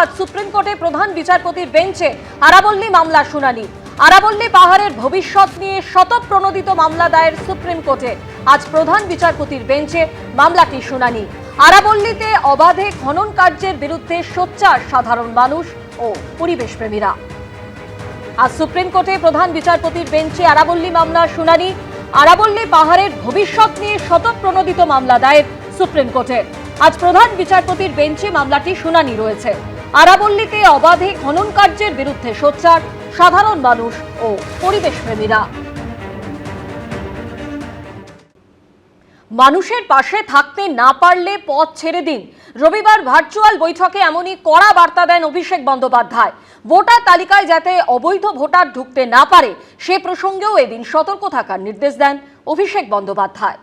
আজ সুপ্রিম কোর্টে প্রধান বিচারপতির বেঞ্চে আরাবল্লী মামলার শুনানি। আরাবল্লী পাহাড়ের ভবিষ্যৎ নিয়ে শতপ্রণোদিত মামলা দায়ের সুপ্রিম কোর্টে। আজ প্রধান বিচারপতির বেঞ্চে মামলাটির শুনানি। আরাবল্লীতে অবাধে খনন কার্যের বিরুদ্ধে সোচ্চার সাধারণ মানুষ ও পরিবেশ প্রেমীরা। আজ সুপ্রিম কোর্টে প্রধান বিচারপতির বেঞ্চে আরাবল্লী মামলার শুনানি। আরাবল্লী পাহাড়ের ভবিষ্যৎ নিয়ে শতপ্রণোদিত মামলা দায়ের সুপ্রিম কোর্টে। আজ প্রধান বিচারপতির বেঞ্চে মামলাটি শুনানি রয়েছে। আরাবল্লীতে অবাধে খনন কার্যের বিরুদ্ধে সোচ্চার সাধারণ মানুষ ও পরিবেশ প্রেমীরা। মানুষের পাশে থাকতে না পারলে পথ ছেড়ে দিন। রবিবার ভার্চুয়াল বৈঠকে এমনই কড়া বার্তা দেন অভিষেক বন্দ্যোপাধ্যায়। ভোটার তালিকায় যাতে অবৈধ ভোটার ঢুকতে না পারে সে প্রসঙ্গেও এদিন সতর্ক থাকার নির্দেশ দেন অভিষেক বন্দ্যোপাধ্যায়।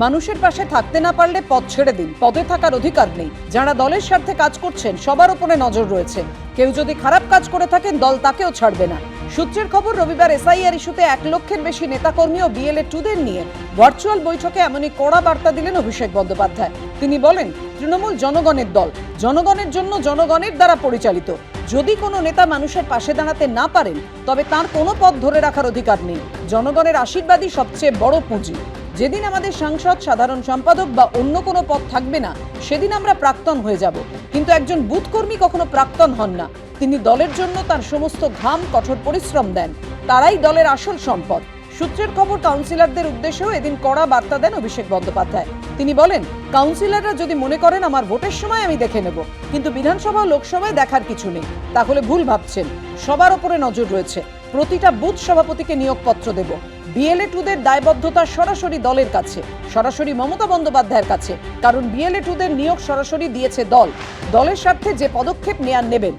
মানুষের পাশে থাকতে না পারলে পথ ছেড়ে দিন। পদে থাকার অধিকার নেই। যারা দলের স্বার্থে কাজ করছেন সবার উপরে নজর রয়েছে। কেউ যদি খারাপ কাজ করে থাকেন দল তাকেও ছাড়বে না। সূত্রের খবর, রবিবার এসআইআর ইস্যুতে 1 লক্ষের বেশি নেতাকর্মী ও বিএলএ 2দের নিয়ে ভার্চুয়াল বৈঠকে এমনই কড়া বার্তা দিলেন অভিষেক বন্দ্যোপাধ্যায়। তিনি বলেন, তৃণমূল জনগণের দল, জনগণের জন্য, জনগণের দ্বারা পরিচালিত। যদি কোনো নেতা মানুষের পাশে দাঁড়াতে না পারেন তবে তার কোনো পদ ধরে রাখার অধিকার নেই। জনগণের আশীর্বাদই সবচেয়ে বড় পুঁজি। যেদিন আমাদের সাংসদ, সাধারণ সম্পাদক বা অন্য কোনো পদ থাকবে না সেদিন আমরা প্রাক্তন হয়ে যাব। কিন্তু একজন বুথকর্মী কখনো প্রাক্তন হন না। তিনি দলের জন্য তার সমস্ত ঘাম, কঠোর পরিশ্রম দেন। তারাই দলের আসল সম্পদ। সূত্রের খবর, কাউন্সিলরদের উদ্দেশ্যেও এদিন কড়া বার্তা দেন অভিষেক বন্দ্যোপাধ্যায়। তিনি বলেন, কাউন্সিলররা যদি মনে করেন আমার ভোটের সময় আমি দেখে নেব, কিন্তু বিধানসভা ও লোকসভায় দেখার কিছু নেই, তাহলে ভুল ভাবছেন। সবার উপরে নজর রয়েছে। প্রতিটা বুথ সভাপতিকে নিয়োগপত্র দেব। বিএলএ 2দের দায়বদ্ধতা সরাসরি দলের কাছে, সরাসরি মমতা বন্দ্যোপাধ্যায়ের কাছে। কারণ বিএলএ 2দের নিয়োগ সরাসরি দিয়েছে দল। দলের স্বার্থে যে পদক্ষেপ নেবেন।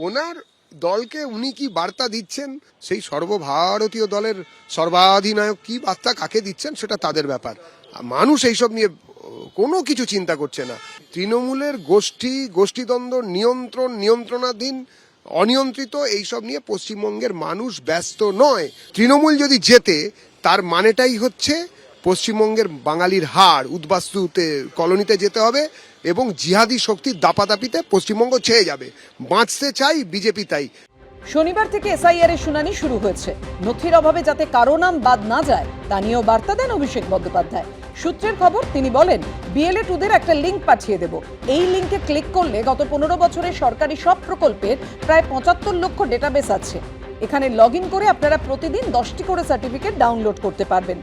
ওনার দলকে উনি কি বার্তা দিচ্ছেন, সেই সর্বভারতীয় দলের সর্বাধিনায়ক কি বার্তা কাকে দিচ্ছেন সেটা তাদের ব্যাপার। মানুষ এইসব নিয়ে কোনো কিছু চিন্তা করছে না। তৃণমূলের গোষ্ঠীদ্বন্দ্ব, নিয়ন্ত্রণাধীন, অনিয়ন্ত্রিত এইসব নিয়ে পশ্চিমবঙ্গের মানুষ ব্যস্ত নয়। তৃণমূল যদি জেতে তার মানেটাই হচ্ছে পশ্চিমবঙ্গের বাঙালির হার উদ্বাস্তুতে কলোনিতে যেতে হবে এবং জিহাদি শক্তির দাপাদাপিতে পশ্চিমবঙ্গ ছেয়ে যাবে। বাঁচতে চাই বিজেপি তাই। শনিবার থেকে এসআইআর এর শুনানি শুরু হয়েছে। নথির অভাবে যাতে কারো নাম বাদ না যায় তা নিয়েও বার্তা দেন অভিষেক বন্দ্যোপাধ্যায়। সূত্রের খবর, তিনি বলেন, বিএলএ 2দের একটা লিঙ্ক পাঠিয়ে দেব। এই লিঙ্কে ক্লিক করলে গত 15 বছরে সরকারি সব প্রকল্পের প্রায় 75 লক্ষ ডেটাবেস আছে। এখানে লগ ইন করে আপনারা প্রতিদিন 10টি করে সার্টিফিকেট ডাউনলোড করতে পারবেন।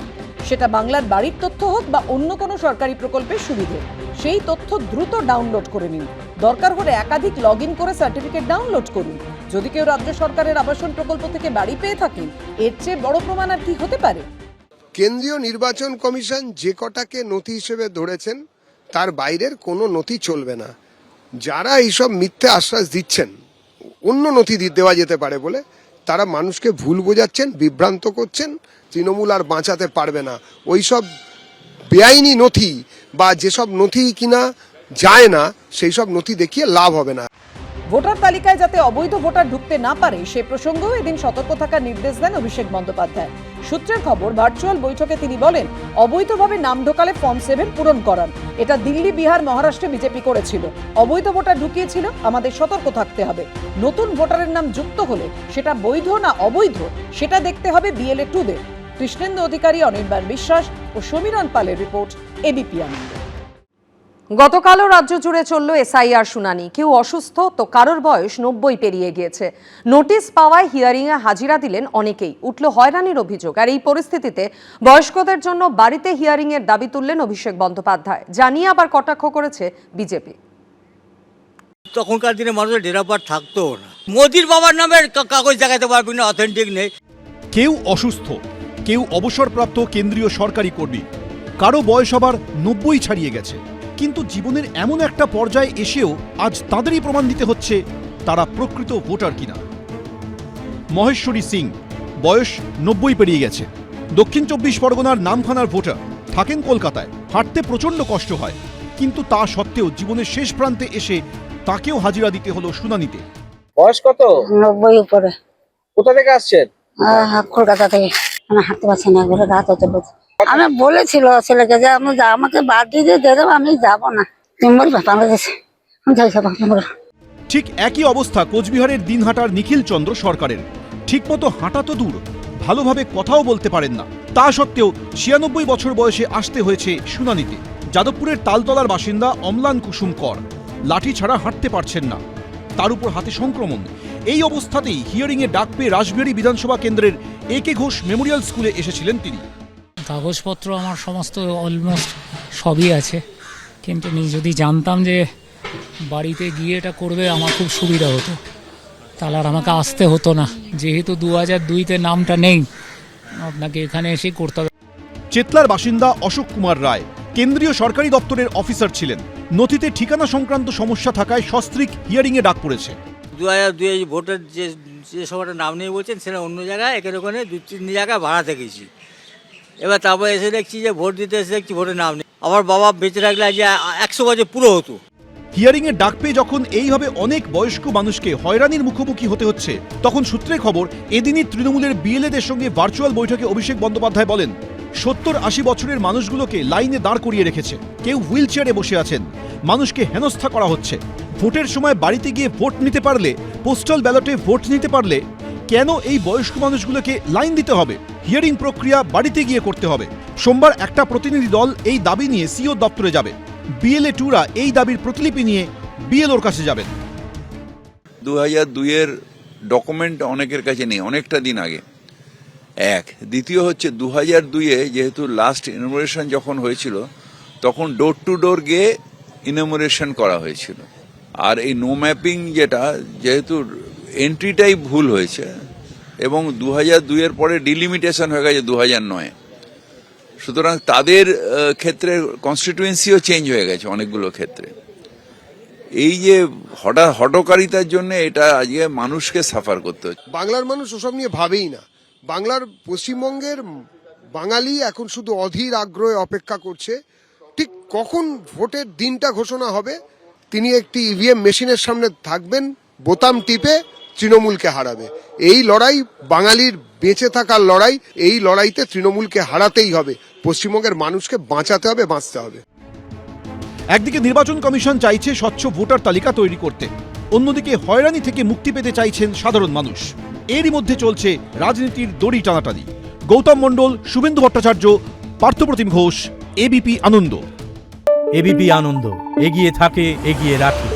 সেটা বাংলার বাড়ির তথ্য হোক বা অন্য কোনো সরকারি প্রকল্পের সুবিধে। সেই তথ্য দ্রুত ডাউনলোড করে নিন। দরকার হলে একাধিক লগ ইন করে সার্টিফিকেট ডাউনলোড করুন। যদি কেউ রাজ্য সরকারের আবাসন প্রকল্প থেকে বাড়ি পেয়ে থাকেন, এর চেয়ে বড় প্রমাণ আর কি হতে পারে? কেন্দ্রীয় নির্বাচন কমিশন যে কটাকে নথি হিসেবে ধরেছেন তার বাইরের কোনো নথি চলবে না। যারা এইসব মিথ্যে আশ্বাস দিচ্ছেন অন্য নথি দেওয়া যেতে পারে বলে, তারা মানুষকে ভুল বোঝাচ্ছেন, বিভ্রান্ত করছেন। তৃণমূল আর বাঁচাতে পারবে না। ওইসব বেআইনি নথি বা যেসব নথি কিনা যায় না সেই সব নথি দেখিয়ে লাভ হবে না। ভোটার তালিকায় যাতে অবৈধ ভোটার ঢুকতে না পারে সে প্রসঙ্গেও এদিন সতর্ক থাকার নির্দেশ দেন অভিষেক বন্দ্যোপাধ্যায়। সূত্রের খবর, ভার্চুয়াল বৈঠকে তিনি বলেন, অবৈধভাবে নাম ঢোকালে ফর্ম 7 পূরণ করান। এটা দিল্লি, বিহার, মহারাষ্ট্রে বিজেপি করেছিল। অবৈধ ভোটার ঢুকিয়েছিল। আমাদের সতর্ক থাকতে হবে। নতুন ভোটারের নাম যুক্ত হলে সেটা বৈধ না অবৈধ সেটা দেখতে হবে বিএলএ 2দের। কৃষ্ণেন্দু অধিকারী, অনির্বাণ বিশ্বাস ও সমীরণ পালের রিপোর্ট, এবিপি আনন্দ। গতকালও রাজ্য জুড়ে চলল এসআইআর শুনানি। কেউ অসুস্থ তো কারোর বয়স 90 পেরিয়ে গিয়েছে। নোটিশ পাওয়ায় হিয়ারিংয়ে হাজিরা দিলেন অনেকেই। উঠল হয়রানির অভিযোগ। আর এই পরিস্থিতিতে বয়স্কদের জন্য বাড়িতে হিয়ারিংয়ের দাবি তুললেন অভিষেক বন্দ্যোপাধ্যায়। জানিয়ে আবার কটাক্ষ করেছে বিজেপি। তখনকার দিনে মানুষের ডেট অফ বার্থ থাকতো না। মোদির বাবার নামের কাগজ দেখাতে পারবি না, অথেন্টিক নেই। কেউ অসুস্থ, কেউ অবসরপ্রাপ্ত কেন্দ্রীয় সরকারি কর্মী, কারো বয়স আবার 90 ছাড়িয়ে গেছে। কিন্তু জীবনের এমন একটা পর্যায়ে এসেও আজ তাঁদেরই প্রমাণ দিতে হচ্ছে তারা প্রকৃত ভোটার কিনা। মহেশ্বরী সিং, বয়স 90 পেরিয়ে গেছে। দক্ষিণ 24 পরগনার নামখানার ভোটার, থাকেন কলকাতায়। হাঁটতে প্রচণ্ড কষ্ট হয়, কিন্তু তা সত্ত্বেও জীবনের শেষ প্রান্তে এসে তাকেও হাজিরা দিতে হলো শুনানিতে। বয়স কত? 90 উপরে। কোথা থেকে আসছেন? কলকাতা থেকে। আমি হাঁটতে পারছি না, ঘরে রাত হতে বলছে। আমি বলেছিল ছেলেকে যে আমাকে বাদ দিয়ে দেবো, আমি যাবো না। তুমি বলবে বাংলাদেশে আমি যাই সব আপনার ঠিক একই অবস্থা কোচবিহারের দিনহাটার নিখিল চন্দ্র সরকারের। ঠিকমতো হাঁটা তো দূর, ভালোভাবে কথাও বলতে পারেন না। তা সত্ত্বেও 96 বছর বয়সে আসতে হয়েছে শুনানিতে। যাদবপুরের তালতলার বাসিন্দা অম্লান কুসুম কর লাঠি ছাড়া হাঁটতে পারছেন না, তার উপর হাতে সংক্রমণ। এই অবস্থাতেই হিয়ারিংয়ে ডাক পেয়ে রাসবিহারী বিধানসভা কেন্দ্রের একে ঘোষ মেমোরিয়াল স্কুলে এসেছিলেন তিনি। কাগজপত্র আমার সমস্ত অলমোস্ট সবই আছে, কিন্তু যদি জানতাম যে বাড়িতে গিয়ে এটা করবে আমার খুব সুবিধা হতো, তাহলে আর আমাকে আসতে হতো না। যেহেতু 2002-তে নামটা নেই, আপনাকে এখানে এসেই করতে হবে। চেতলার বাসিন্দা অশোক কুমার রায় কেন্দ্রীয় সরকারি দপ্তরের অফিসার ছিলেন। নথিতে ঠিকানা সংক্রান্ত সমস্যা থাকায় সস্ত্রীক হিয়ারিংয়ে ডাক পড়েছে। 2002 ভোটের যে সবাটা নাম নেই বলছেন, সেটা অন্য জায়গায় এখানে ওখানে 2-3 জায়গায় ভাড়া থেকেছি। এবার তারপর এসে দেখছি যে ভোট দিতে এসে দেখছি ভোটের নাম নেই। আমার বাবা বেঁচে রাখলে আজ 100 বছর পুরো হতো। হিয়ারিংয়ে ডাক পেয়ে যখন এইভাবে অনেক বয়স্ক মানুষকে হয়রানির মুখোমুখি হতে হচ্ছে, তখন সূত্রের খবর এদিনই তৃণমূলের বিএলএদের সঙ্গে ভার্চুয়াল বৈঠকে অভিষেক বন্দ্যোপাধ্যায় বলেন 70-80 বছরের মানুষগুলোকে লাইনে দাঁড় করিয়ে রেখেছে, কেউ হুইল চেয়ারে বসে আছেন, মানুষকে হেনস্থা করা হচ্ছে। ভোটের সময় বাড়িতে গিয়ে ভোট নিতে পারলে, পোস্টাল ব্যালটে ভোট নিতে পারলে কেন এই বয়স্ক মানুষগুলোকে লাইন দিতে হবে? হিয়ারিং প্রক্রিয়া বাড়িতে গিয়ে করতে হবে। সোমবার একটা প্রতিনিধি দল এই দাবি নিয়ে সিও দপ্তরে যাবে। বিএলএ টুরা এই দাবির প্রতিলিপি নিয়ে বিএলওর কাছে যাবেন। 2002-এর ডকুমেন্ট অনেকের কাছে নেই, অনেকটা দিন আগে। এক, দ্বিতীয় হচ্ছে 2002-এ যেহেতু লাস্ট ইনোমিনেশন যখন হয়েছিল, তখন ডোর টু ডোর গিয়ে ইনোমিনেশন করা হয়েছিল। আর এই নো ম্যাপিং যেটা, যেহেতু এন্ট্রিটাই ভুল হয়েছে এবং 2002-এর পরে ডিলিমিটেশন হয়ে গেছে 2009-এ, সুতরাং তাদের ক্ষেত্রে কনস্টিটিউয়েন্সিও চেঞ্জ হয়ে গেছে অনেকগুলো ক্ষেত্রে। এই যে হঠকারিতার জন্য এটা আজকে মানুষকে সাফার করতে হচ্ছে। বাংলার মানুষ ওসব নিয়ে ভাবেই না। বাংলার পশ্চিমবঙ্গের বাঙালি এখন শুধু অধীর আগ্রহে অপেক্ষা করছে ঠিক কখন ভোটের দিনটা ঘোষণা হবে। তিনি একটি ইভিএম মেশিনের সামনে থাকবেন, বোতাম টিপে তৃণমূলকে হারাবে। এই লড়াই বাঙালির বেঁচে থাকার লড়াই। এই লড়াইতে তৃণমূলকে হারাতেই হবে। পশ্চিমবঙ্গের মানুষকে বাঁচাতে হবে, বাঁচতে হবে। একদিকে নির্বাচন কমিশন চাইছে স্বচ্ছ ভোটার তালিকা তৈরি করতে, অন্যদিকে হয়রানি থেকে মুক্তি পেতে চাইছেন সাধারণ মানুষ। এরই মধ্যে চলছে রাজনীতির দড়ি টানাটানি। গৌতম মণ্ডল, শুভেন্দু ভট্টাচার্য, পার্থপ্রতিম ঘোষ, এবিপি আনন্দ। এবিপি আনন্দ, এগিয়ে থাকে, এগিয়ে রাখে।